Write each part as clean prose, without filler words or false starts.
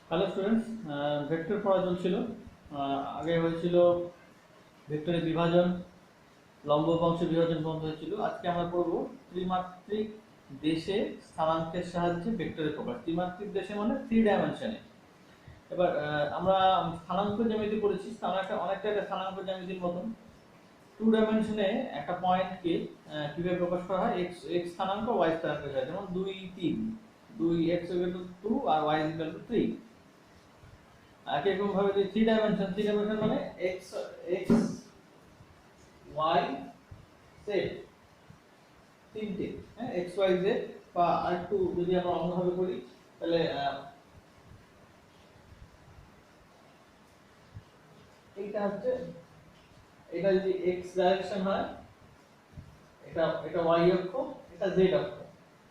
Hello students, vector পড়া চলছিল। আগে হয়েছিল ভেক্টরের বিভাজন, লম্ব বংশ বিভাজন বন্ধ হয়েছিল। আজকে আমরা পড়ব ত্রিমাত্রিক দেশে স্থানাঙ্কের সাহায্যে ভেক্টরের প্রকাশ। ত্রিমাত্রিক দেশে মানে 3 ডাইমেনশনে। এবার আমরা স্থানাঙ্ক জ্যামিতি পড়েছি। অনেকটা একটা স্থানাঙ্ক জ্যামিতির মতন 2 ডাইমেনশনে একটা পয়েন্টকে কিভাবে প্রকাশ করা হয়, এক্স এক্স স্থানাঙ্ক, ওয়াই স্থানাঙ্কের সাহায্যে। যেমন 2 3, 2 x = 2 আর y = 3। একই রকম ভাবে যদি 3 ডাইমেনশন মানে x x y z তিনটে, হ্যাঁ, x y z। বা আরেকটু যদি আমরা অন্যভাবে করি তাহলে এইটা হচ্ছে, এটা যদি x ডাইরেকশন হয়, এটা এটা y অক্ষ, এটা z অক্ষ।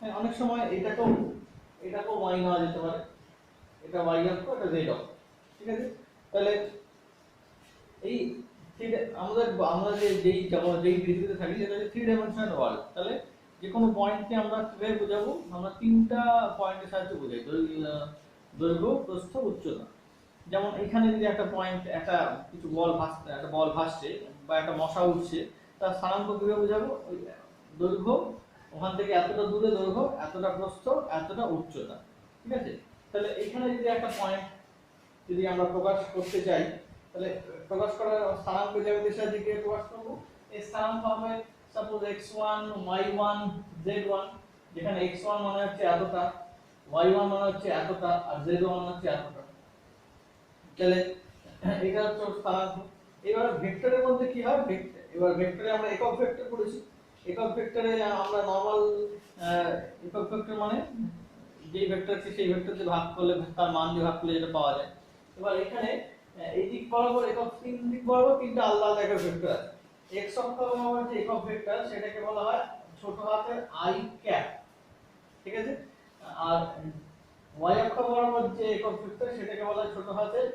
হ্যাঁ, অনেক সময় এটাকেও y নেওয়া যেতে পারে। এটা y অক্ষ, এটা z অক্ষ, ঠিক আছে। তাহলে এই আমরা যেই পৃথিবীতে থাকি সেটা হচ্ছে 3 ডাইমেনশনাল ওয়ার্ল্ড। তাহলে যে কোনো পয়েন্টকে আমরা কিভাবে বোঝাবো? আমরা তিনটা পয়েন্টের সাহায্যে বোঝাই, দৈর্ঘ্য, প্রস্থ, উচ্চতা। যেমন এখানে যদি একটা পয়েন্ট, একটা বল ভাসছে বা একটা মশা উঠছে, তার স্থানাঙ্ক কিভাবে বোঝাবো? ওই দৈর্ঘ্য, ওখান থেকে এতটা দূরে দৈর্ঘ্য, এতটা প্রস্থ, এতটা উচ্চতা, ঠিক আছে। তাহলে এখানে যদি একটা পয়েন্ট যদি আমরা প্রকাশ করতে চাই, তাহলে প্রকাশ করার স্থানাঙ্ক জ্যামিতির সাহায্যে কিভাবে প্রকাশ করব? এই স্থানাঙ্ক হবে সাপোজ x1 y1 z1, যেখানে x1 মানে হচ্ছে এতটা, y1 মানে হচ্ছে এতটা, আর z1 মানে হচ্ছে এতটা। তাহলে এটা হচ্ছে স্থানাঙ্ক। এবার ভেক্টরের মধ্যে কি হয়? এবার ভেক্টরে আমরা একক ভেক্টর করেছি। একক ভেক্টরে আমরা নরমাল একক ভেক্টর মানে যে ভেক্টরকে সেই ভেক্টর দিয়ে ভাগ করলে, তার মান দিয়ে ভাগ করলে যেটা পাওয়া যায়। এবার এখানে এই দিক বরাবর একক, তিন দিক বরাবর তিনটা আলাদা আলাদা একক ভেক্টর আছে। x অক্ষ বরাবর যে একক ভেক্টর সেটাকে বলা হয় ছোট হাতের i ক্যাপ, ঠিক আছে। আর y অক্ষ বরাবর যে একক ভেক্টর সেটাকে বলা হয় ছোট হাতের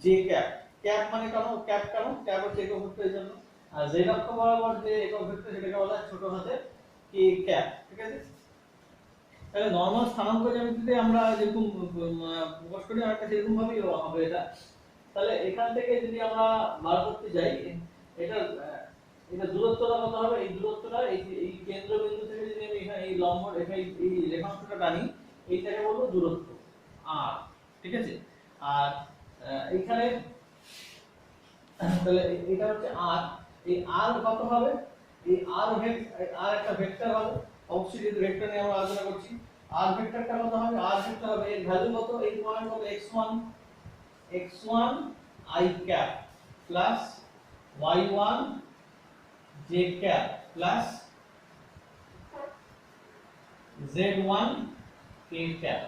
j ক্যাপ। ক্যাপ মানে কেন ক্যাপ হচ্ছে একক ভেক্টরের জন্য। আর z অক্ষ বরাবর যে একক ভেক্টর সেটাকে বলা হয় ছোট হাতের k ক্যাপ, ঠিক আছে। তাহলে নরমাল স্থানাঙ্ক জ্যামিতিতে আমরা যেরকম প্রকাশ করি, আর একটা সেরকম ভাবেই হবে এটা। তাহলে এখান থেকে যদি আমরা বার করতে যাই, এটা এটা দূরত্বটা কত হবে? এই দূরত্বটা এই কেন্দ্রবিন্দু থেকে যদি আমি এখানে এই লম্ব রেখা, এই রেখাংশটা টানি, এইটাকে বলবো দূরত্ব r, ঠিক আছে। আর এখানে তাহলে এটা হচ্ছে r। এই r কত হবে? এই r একটা ভেক্টর হবে। অবশ্যই যেহেতু ভেক্টর নিয়ে আমরা আলোচনা করছি, r ভেক্টরটা কত হবে? r ভেক্টর হবে, এর ভ্যালু কত? এই পয়েন্ট হবে x1 i cap plus y1 j cap plus z1 k cap.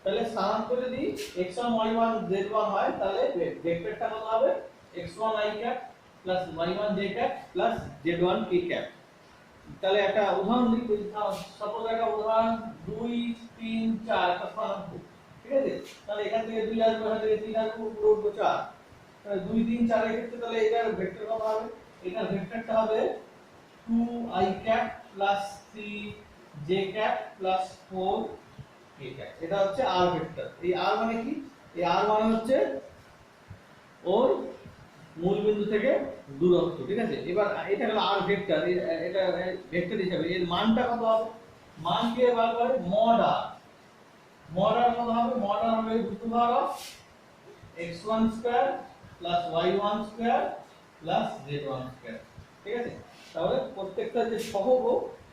তাহলে স্থানাঙ্ক যদি x1 y1 z1 হয়, তাহলে ভেক্টরটা কত হবে? x1 i cap plus y1 j cap plus z1 k cap. তাহলে একটা উদাহরণ দিই, সাপোজ একটা উদাহরণ 2 3 4 একটা স্থানাঙ্ক, ঠিক আছে। তাহলে এখান থেকে 2 আসবে, এখান থেকে 3 আসবে, উপরে উঠবে 4। তাহলে 2 3 4 এর ক্ষেত্রে তাহলে এটার ভেক্টর কত হবে? এটার ভেক্টরটা হবে 2i cap plus 3j cap plus 4k cap. এটা হচ্ছে r ভেক্টর। এই r মানে কি? এই r মানে হচ্ছে ওর মূল বিন্দু থেকে দূরত্ব, ঠিক আছে। এবার এটা হলো r ভেক্টর, এটা ভেক্টর হিসাবে এর মানটা কত হবে? মান কে বার করে? mod r। mod r কত হবে? mod r হবে x1 square plus y1 square plus z1 square, ঠিক আছে। তাহলে প্রত্যেকটা যে সহগ,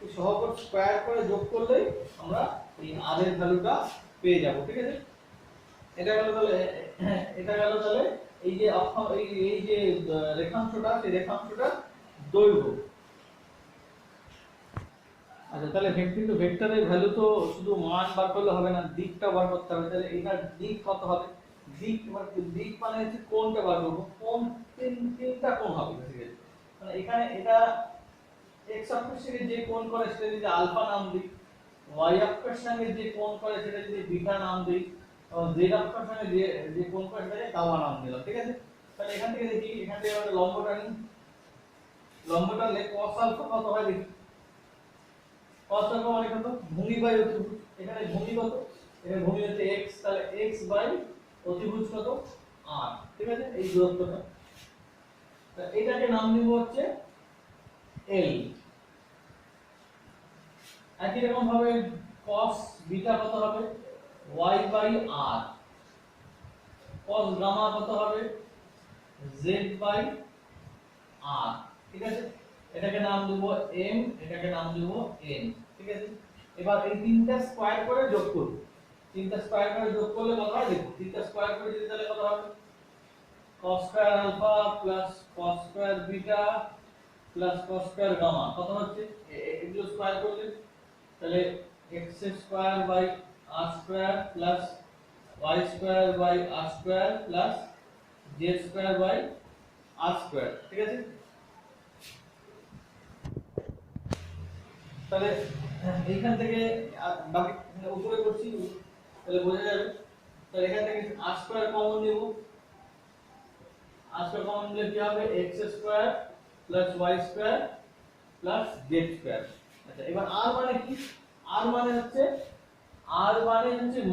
এই সহগের স্কয়ার করে যোগ করলেই আমরা এই r এর ভ্যালুটা পেয়ে যাব, ঠিক আছে। এটা গেল তাহলে এই যে এই যে রেখাংশটা, সেই রেখাংশটা দৈর্ঘ্য। আচ্ছা, তাহলে কিন্তু ভেক্টরের ভ্যালু তো শুধু মান বার করলে হবে না, দিকটা বার করতে হবে। তাহলে এটার দিক কত হবে? দিক মানে হচ্ছে কোণটা বার করব। কোণ তিনটা কোণ হবে বেসিক্যালি। মানে এখানে এটা x অক্ষের সঙ্গে যে কোণ করে সেটা যদি আলফা নাম দিই, y অক্ষের সঙ্গে যে কোণ করে সেটা যদি বিটা নাম দিই, এবং z অক্ষের সঙ্গে যে কোণ করে সেটাকে গামা নাম দিলাম, ঠিক আছে। তাহলে এখান থেকে দেখি, এখান থেকে আমরা লম্বটা নিই। লম্বটা নিলে cos আলফা কত হয় দেখি। cos আলফা মানে কত? ভূমি বাই অতিভুজ। এখানে ভূমি কত? এখানে ভূমি হচ্ছে x, তাহলে x বাই অতিভুজ কত r, ঠিক আছে, এই দূরত্বটা। তা এটাকে নাম দিব হচ্ছে l। একই রকম ভাবে cos বিটা কত হবে y by r, cos gamma কত হবে z বাই r, ঠিক আছে। এটাকে নাম দেব m, এটাকে নাম দেব n, ঠিক আছে। এবার এই তিনটা স্কয়ার করে যোগ করব, তিনটা স্কয়ার করে যোগ করলে কত হয় দেখো, তিনটা স্কয়ার করে যদি তাহলে কত হবে cos square alpha plus cos square beta plus cos square gamma কত হচ্ছে, এগুলো স্কয়ার করলে তাহলে x square by r square plus y square by r square plus z square by r square, ঠিক আছে। তাহলে এইখান থেকে বাকি উপরে করছি তাহলে বোঝা যাবে। তাহলে এখান থেকে r স্কয়ার কমন নিব, r স্কয়ার কমন নিলে কি হবে x square plus y square plus z square. আচ্ছা এবার r মানে কি, r মানে হচ্ছে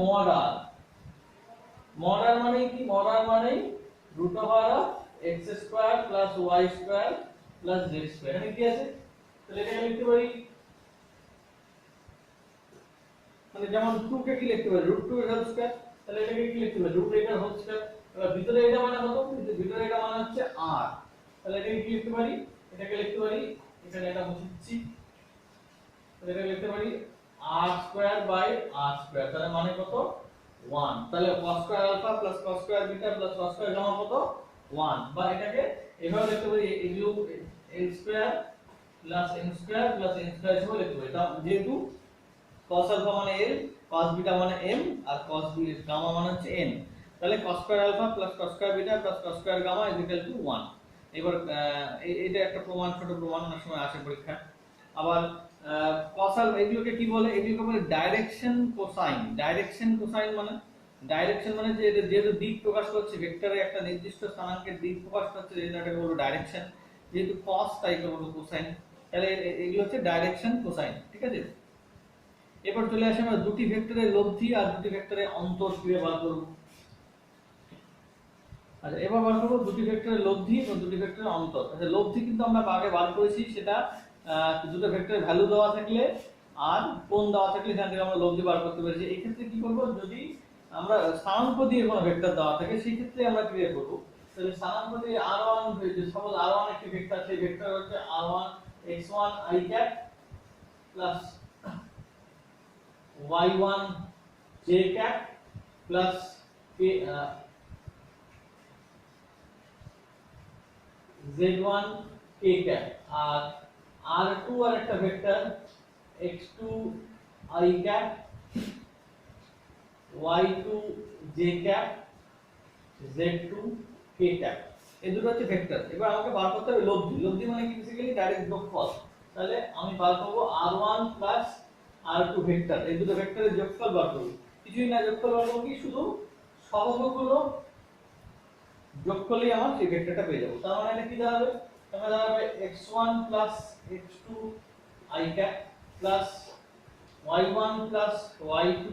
mod r। mod r মানে কি, mod r মানে root over of x square plus y square plus z square. এখানে কি আছে তাহলে এটাকে লিখতে পারি মানে যেমন 2 কে কি লিখতে পারি √2 এর হোল স্কয়ার, তাহলে এটাকে কি লিখতে পারি √8 এর হোল স্কয়ার। এবার ভিতরে এটা মানে কত, ভিতরে এটা মানে হচ্ছে r, তাহলে এটাকে কি লিখতে পারি, এটাকে লিখতে পারি এখানে এটা মুছছি, তাহলে এটাকে লিখতে পারি r square by r square, তাহলে মানে কত 1। তাহলে cos square alpha plus cos square beta plus cos square gamma কত 1, বা এটাকে এভাবে লিখতে পারি এগুলো l square plus n square plus n square হিসেবে লিখতে পারি। তাও যেহেতু cos আলফা মানে l, cos বিটা মানে m, আর cos গামা মানে হচ্ছে n, তাহলে cos square alpha plus cos square beta plus cos square gamma = 1। এবার এটা একটা প্রমাণ, ছোট প্রমাণ অনেক সময় আসে পরীক্ষা। আবার cos আলফা এগুলোকে কি বলে, এগুলোকে বলে ডাইরেকশন কোসাইন। ডাইরেকশন কোসাইন মানে, ডাইরেকশন মানে যে যেহেতু দিক প্রকাশ করছে ভেক্টরে একটা নির্দিষ্ট স্থানাঙ্কের দিক প্রকাশ করছে, এটাকে বলবো ডাইরেকশন। যেহেতু cos তাই বলবো কোসাইন, তাহলে এগুলো হচ্ছে ডাইরেকশন কোসাইন, ঠিক আছে। এবার চলে আসে আমরা দুটি ভেক্টরের লব্ধি আর দুটি ভেক্টরের অন্তর কিভাবে বার করব। আচ্ছা এবার বার করব দুটি ভেক্টরের লব্ধি এবং দুটি ভেক্টরের অন্তর। আচ্ছা লব্ধি কিন্তু আমরা আগে বার করেছি, সেটা দুটো ভেক্টরের ভ্যালু দেওয়া থাকলে আর কোণ দেওয়া থাকলে সেখান থেকে আমরা লব্ধি বার করতে পেরেছি। এই ক্ষেত্রে কি করব, যদি আমরা স্থানাঙ্ক দিয়ে কোনো ভেক্টর দেওয়া থাকে সেই ক্ষেত্রে আমরা কি করব, তাহলে স্থানাঙ্ক দিয়ে r1, সাপোজ r1 একটি ভেক্টর, সেই ভেক্টর হচ্ছে r1 x1 i cap plus y1 j cap plus z1 k cap, আর r2 আর একটা vector x2 i cap y2 j cap z2 k cap, এই দুটো হচ্ছে ভেক্টর। এবার আমাকে বার করতে হবে লব্ধি। লব্ধি মানে কি, বেসিক্যালি ডাইরেক্ট যোগফল। তাহলে আমি বার করব r1 প্লাস r2 ভেক্টর, এই দুটো ভেক্টরের যোগফল বার করব। কিছুই না, যোগফল বার করব কি, শুধু সহগগুলো যোগ করলেই আমার সেই ভেক্টরটা পেয়ে যাব। তার মানে এটা কি দাঁড়াবে, তাহলে দাঁড়াবে x1 plus x2 i cap plus y1 plus y2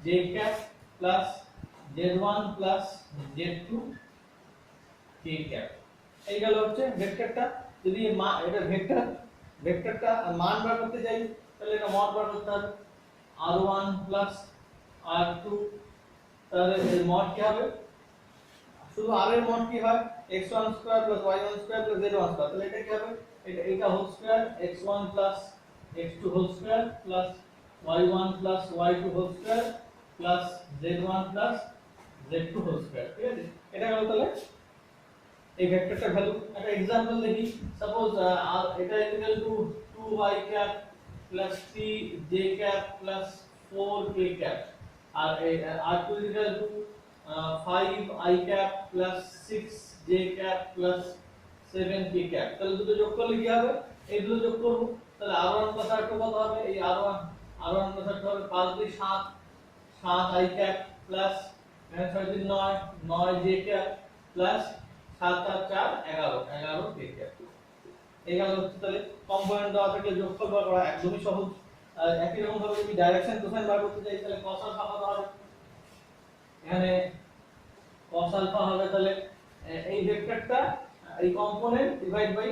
j cap plus z1 plus z2 k cap। এই গেল হচ্ছে ভেক্টরটা। যদি এটা ভেক্টরটা মান বার করতে যাই তাহলে এটা মড বার করতে হবে r1 প্লাস r2, তাহলে এর মড কি হবে, শুধু r এর মড কি হয় x1 square plus y1 square plus z1 square, তাহলে এটা কি হবে, এটা whole square x1 plus x2 whole square plus y1 plus y2 whole square plus z1 plus z2 whole square, ঠিক আছে। এটা গেল তাহলে এই ভেক্টরটার ভ্যালু। একটা एग्जांपल দেখি, সাপোজ এটা equal to 2y cap plus 3j cap plus 4k cap, আর r2 equal to 5i cap plus 6j cap plus 7k cap. তাহলে দুটো যোগ করলে কি হবে, এই দুটো যোগ করব, তাহলে r1 প্লাস r2 কত হবে, এই r1 প্লাস r2 হবে 5 2 7, 7i cap plus 6 3 9, 9j cap plus 7 আর 4 11, 11k ক্যাপ। এই গেল হচ্ছে তাহলে কম্পোনেন্ট দেওয়া থাকলে যোগফল বার করা একদমই সহজ। আর একই রকম ভাবে যদি ডাইরেকশন কোসাইন বার করতে চাই তাহলে cos আলফা কত হবে, এখানে আলফা হবে তাহলে এই ভেক্টরটা এই কম্পোনেন্ট ডিভাইড বাই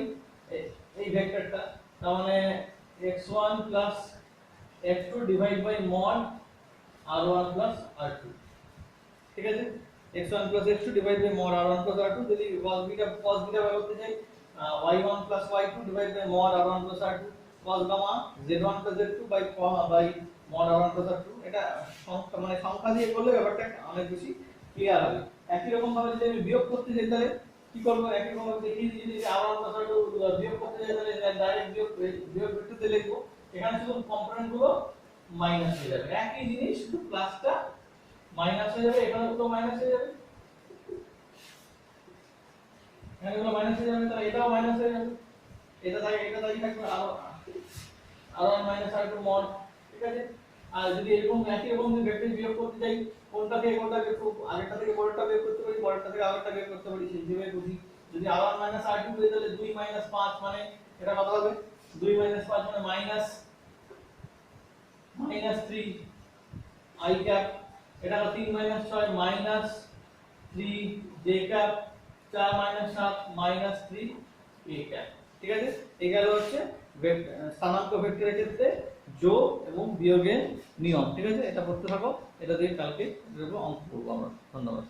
এই ভেক্টরটা, তার মানে x1 plus f2 divide by mod r1 plus r2, ঠিক আছে। x1 plus x2 divide by mod r1 plus r2, যদি cos বিটা বের করতে চাই y1 plus y2 divide by mod r1 plus r2, cos gamma z1 plus z2 by mod r1 plus r2। এটা মানে সংখ্যা দিয়ে করলে ব্যাপারটা অনেক বেশি ক্লিয়ার হবে। একই রকম ভাবে যদি আমি বিয়োগ করতে চাই তাহলে কি করব, একই রকম ভাবে দেখি যদি r1 প্লাস r2 বিয়োগ করতে চাই তাহলে ডাইরেক্ট বিয়োগ ভেক্টরতে লিখবো, এখানে শুধু কম্পোনেন্ট গুলো মাইনাস হয়ে যাবে, একই জিনিস শুধু প্লাসটা মাইনাস হয়ে যাবে, এখানে তো মাইনাস হয়ে যাবে, এখানে গুলো মাইনাস হয়ে যাবে, তাহলে এটাও মাইনাস হয়ে যাবে, এটা দাঁড়িয়ে থাকবে r1 মাইনাস r2 মড, ঠিক আছে। আর যদি এরকম একই রকম ভেক্টর বিয়োগ করতে চাই, কোনটা থেকে কোনটা বিয়োগ করব, আগেরটা থেকে পরেরটা বিয়োগ করতে পারি, পরেরটা থেকে আগেরটা বিয়োগ করতে পারি, সেই হিসেবে বুঝি। যদি r1 মাইনাস r2 হয়ে তাহলে 2 মাইনাস 5 মানে এটা কত হবে, 2 মাইনাস 5 মানে মাইনাস 3 i ক্যাপ, এটা হলো 3 minus 6 minus 3 j cap, 4 minus 7 minus 3 k cap, ঠিক আছে। এই গেল হচ্ছে স্থানাঙ্ক ভেক্টরের ক্ষেত্রে যোগ এবং বিয়োগের নিয়ম, ঠিক আছে। এটা পড়তে থাকো, এটা দিয়ে কালকে অঙ্ক করবো আমরা। ধন্যবাদ।